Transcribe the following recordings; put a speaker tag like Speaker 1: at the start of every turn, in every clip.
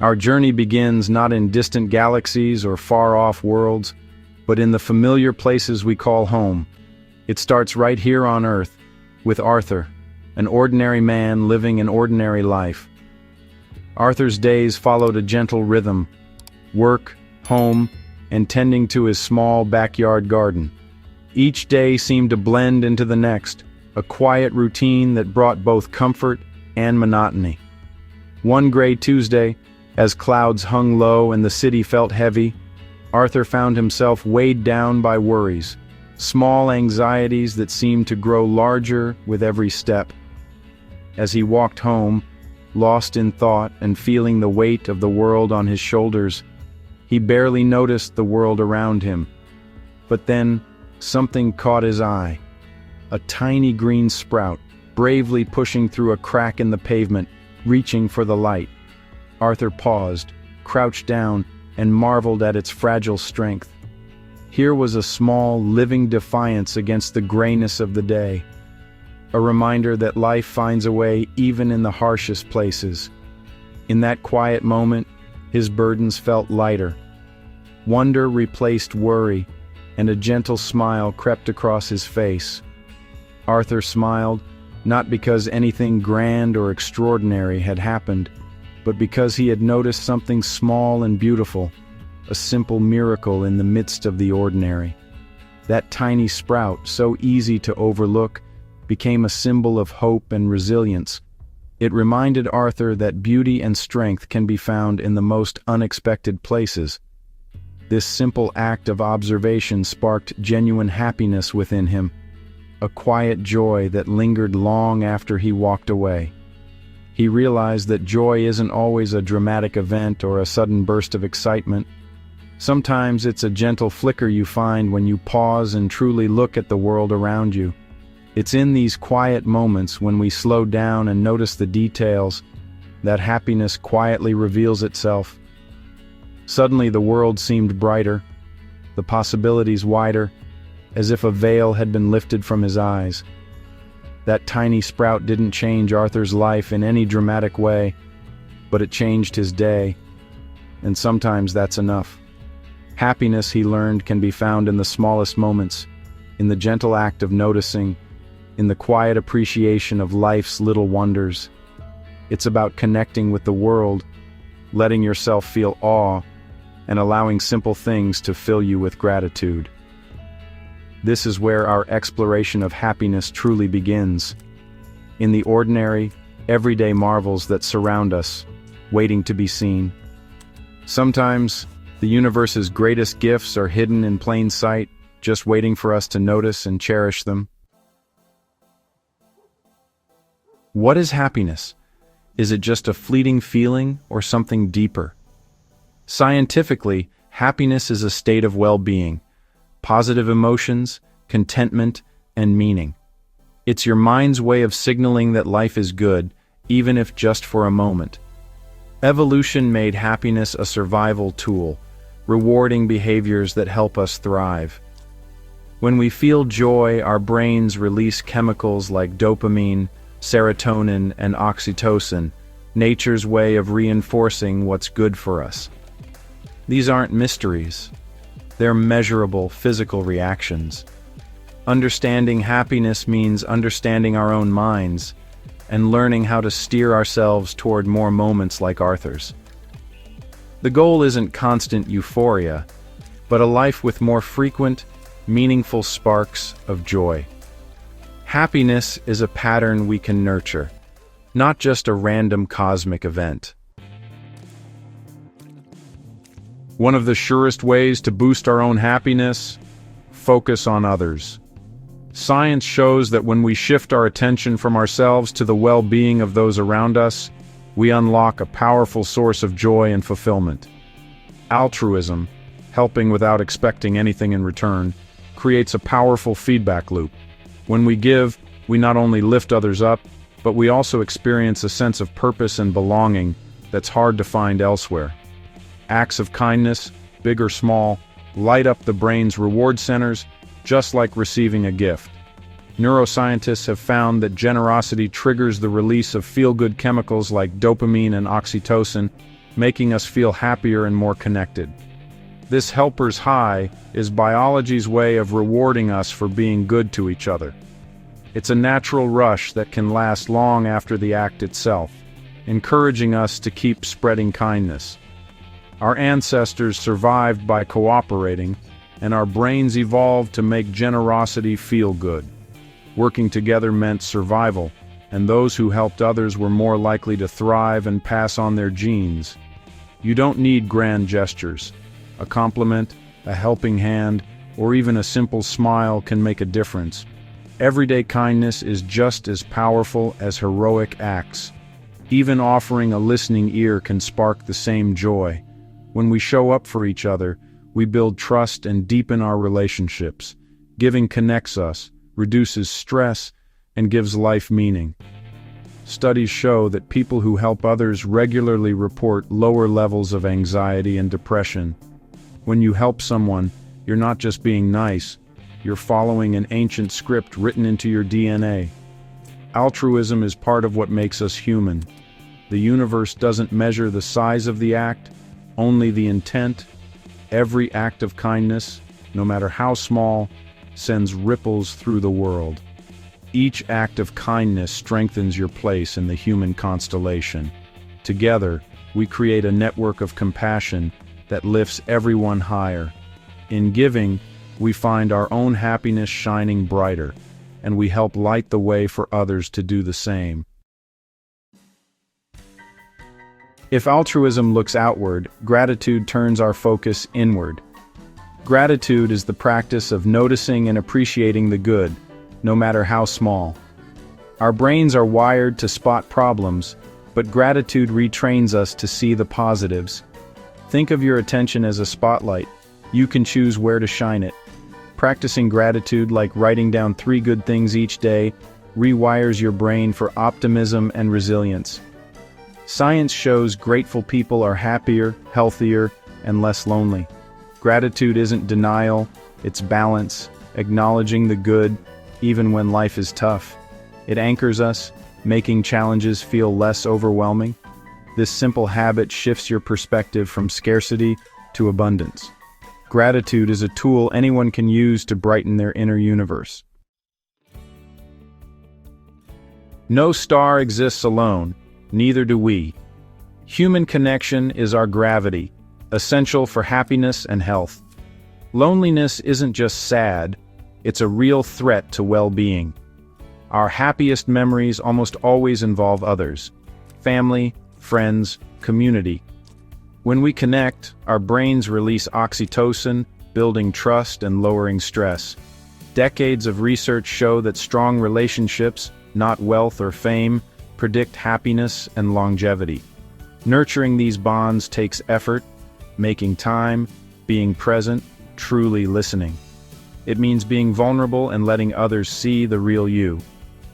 Speaker 1: Our journey begins not in distant galaxies or far-off worlds, but in the familiar places we call home. It starts right here on Earth, with Arthur, an ordinary man living an ordinary life. Arthur's days followed a gentle rhythm: work, home, and tending to his small backyard garden. Each day seemed to blend into the next, a quiet routine that brought both comfort and monotony. One gray Tuesday, as clouds hung low and the city felt heavy, Arthur found himself weighed down by worries, small anxieties that seemed to grow larger with every step. As he walked home, lost in thought and feeling the weight of the world on his shoulders, he barely noticed the world around him. But then, something caught his eye. A tiny green sprout, bravely pushing through a crack in the pavement, reaching for the light. Arthur paused, crouched down, and marveled at its fragile strength. Here was a small, living defiance against the grayness of the day. A reminder that life finds a way even in the harshest places. In that quiet moment, his burdens felt lighter. Wonder replaced worry, and a gentle smile crept across his face. Arthur smiled, not because anything grand or extraordinary had happened, but because he had noticed something small and beautiful, a simple miracle in the midst of the ordinary. That tiny sprout, so easy to overlook, became a symbol of hope and resilience. It reminded Arthur that beauty and strength can be found in the most unexpected places. This simple act of observation sparked genuine happiness within him, a quiet joy that lingered long after he walked away. He realized that joy isn't always a dramatic event or a sudden burst of excitement. Sometimes it's a gentle flicker you find when you pause and truly look at the world around you. It's in these quiet moments, when we slow down and notice the details, that happiness quietly reveals itself. Suddenly the world seemed brighter, the possibilities wider, as if a veil had been lifted from his eyes. That tiny sprout didn't change Arthur's life in any dramatic way, but it changed his day, and sometimes that's enough. Happiness, he learned, can be found in the smallest moments, in the gentle act of noticing, in the quiet appreciation of life's little wonders. It's about connecting with the world, letting yourself feel awe, and allowing simple things to fill you with gratitude. This is where our exploration of happiness truly begins, in the ordinary, everyday marvels that surround us, waiting to be seen. Sometimes, the universe's greatest gifts are hidden in plain sight, just waiting for us to notice and cherish them. What is happiness? Is it just a fleeting feeling or something deeper? Scientifically, happiness is a state of well-being, positive emotions, contentment, and meaning. It's your mind's way of signaling that life is good, even if just for a moment. Evolution made happiness a survival tool, rewarding behaviors that help us thrive. When we feel joy, our brains release chemicals like dopamine, serotonin, and oxytocin, nature's way of reinforcing what's good for us. These aren't mysteries. They're measurable physical reactions. Understanding happiness means understanding our own minds and learning how to steer ourselves toward more moments like Arthur's. The goal isn't constant euphoria, but a life with more frequent, meaningful sparks of joy. Happiness is a pattern we can nurture, not just a random cosmic event. One of the surest ways to boost our own happiness: focus on others. Science shows that when we shift our attention from ourselves to the well-being of those around us, we unlock a powerful source of joy and fulfillment. Altruism, helping without expecting anything in return, creates a powerful feedback loop. When we give, we not only lift others up, but we also experience a sense of purpose and belonging that's hard to find elsewhere. Acts of kindness, big or small, light up the brain's reward centers, just like receiving a gift. Neuroscientists have found that generosity triggers the release of feel-good chemicals like dopamine and oxytocin, making us feel happier and more connected. This helper's high is biology's way of rewarding us for being good to each other. It's a natural rush that can last long after the act itself, encouraging us to keep spreading kindness. Our ancestors survived by cooperating, and our brains evolved to make generosity feel good. Working together meant survival, and those who helped others were more likely to thrive and pass on their genes. You don't need grand gestures. A compliment, a helping hand, or even a simple smile can make a difference. Everyday kindness is just as powerful as heroic acts. Even offering a listening ear can spark the same joy. When we show up for each other, we build trust and deepen our relationships. Giving connects us, reduces stress, and gives life meaning. Studies show that people who help others regularly report lower levels of anxiety and depression. When you help someone, you're not just being nice, you're following an ancient script written into your DNA. Altruism is part of what makes us human. The universe doesn't measure the size of the act, only the intent. Every act of kindness, no matter how small, sends ripples through the world. Each act of kindness strengthens your place in the human constellation. Together, we create a network of compassion that lifts everyone higher. In giving, we find our own happiness shining brighter, and we help light the way for others to do the same. If altruism looks outward, gratitude turns our focus inward. Gratitude is the practice of noticing and appreciating the good, no matter how small. Our brains are wired to spot problems, but gratitude retrains us to see the positives. Think of your attention as a spotlight. You can choose where to shine it. Practicing gratitude, like writing down 3 good things each day, rewires your brain for optimism and resilience. Science shows grateful people are happier, healthier, and less lonely. Gratitude isn't denial, it's balance, acknowledging the good, even when life is tough. It anchors us, making challenges feel less overwhelming. This simple habit shifts your perspective from scarcity to abundance. Gratitude is a tool anyone can use to brighten their inner universe. No star exists alone, neither do we. Human connection is our gravity, essential for happiness and health. Loneliness isn't just sad, it's a real threat to well-being. Our happiest memories almost always involve others: family, friends, community. When we connect, our brains release oxytocin, building trust and lowering stress. Decades of research show that strong relationships, not wealth or fame, predict happiness and longevity. Nurturing these bonds takes effort, making time, being present, truly listening. It means being vulnerable and letting others see the real you.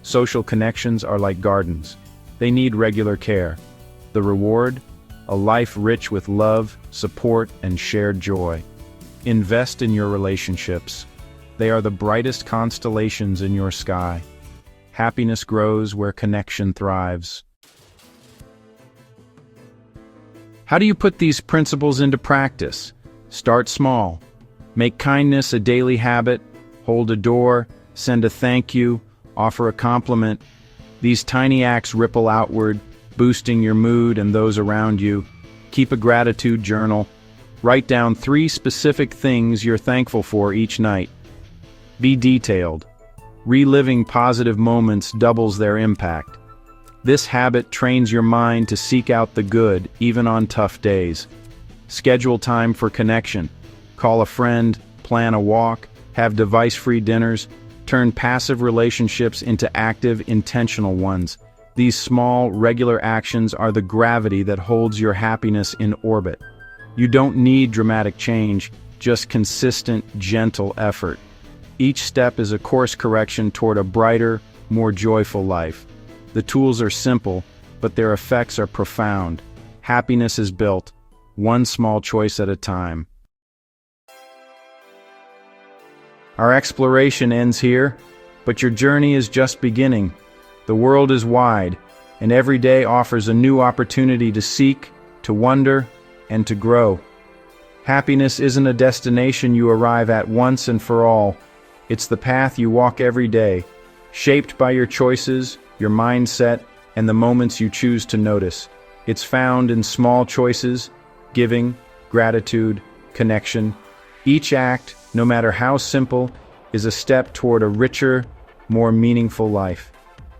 Speaker 1: Social connections are like gardens. They need regular care. The reward? A life rich with love, support, and shared joy. Invest in your relationships. They are the brightest constellations in your sky. Happiness grows where connection thrives. How do you put these principles into practice? Start small. Make kindness a daily habit. Hold a door, send a thank you, offer a compliment. These tiny acts ripple outward, boosting your mood and those around you. Keep a gratitude journal. Write down 3 specific things you're thankful for each night. Be detailed. Reliving positive moments doubles their impact. This habit trains your mind to seek out the good, even on tough days. Schedule time for connection. Call a friend, plan a walk, have device-free dinners. Turn passive relationships into active, intentional ones. These small, regular actions are the gravity that holds your happiness in orbit. You don't need dramatic change, just consistent, gentle effort. Each step is a course correction toward a brighter, more joyful life. The tools are simple, but their effects are profound. Happiness is built, one small choice at a time. Our exploration ends here, but your journey is just beginning. The world is wide, and every day offers a new opportunity to seek, to wonder, and to grow. Happiness isn't a destination you arrive at once and for all. It's the path you walk every day, shaped by your choices, your mindset, and the moments you choose to notice. It's found in small choices, giving, gratitude, connection. Each act, no matter how simple, is a step toward a richer, more meaningful life.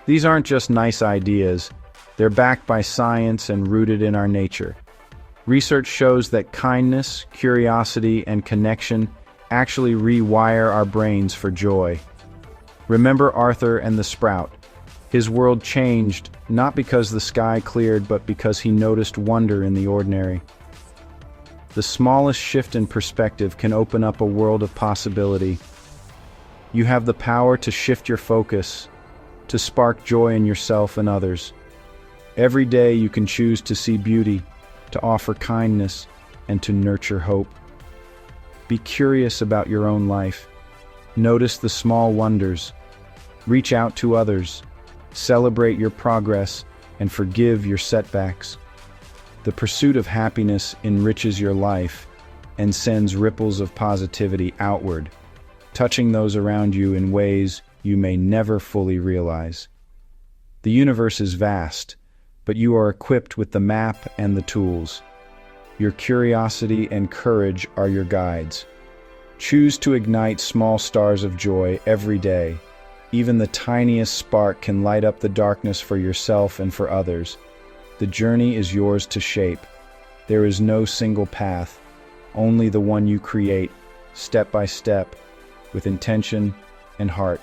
Speaker 1: These aren't just nice ideas, they're backed by science and rooted in our nature. Research shows that kindness, curiosity, and connection actually rewire our brains for joy. Remember Arthur and the sprout. His world changed, not because the sky cleared, but because he noticed wonder in the ordinary. The smallest shift in perspective can open up a world of possibility. You have the power to shift your focus, to spark joy in yourself and others. Every day you can choose to see beauty, to offer kindness, and to nurture hope. Be curious about your own life. Notice the small wonders. Reach out to others. Celebrate your progress and forgive your setbacks. The pursuit of happiness enriches your life and sends ripples of positivity outward, touching those around you in ways you may never fully realize. The universe is vast, but you are equipped with the map and the tools. Your curiosity and courage are your guides. Choose to ignite small stars of joy every day. Even the tiniest spark can light up the darkness for yourself and for others. The journey is yours to shape. There is no single path, only the one you create, step by step, with intention and heart.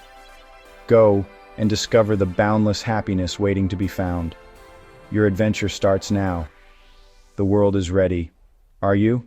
Speaker 1: Go and discover the boundless happiness waiting to be found. Your adventure starts now. The world is ready. Are you?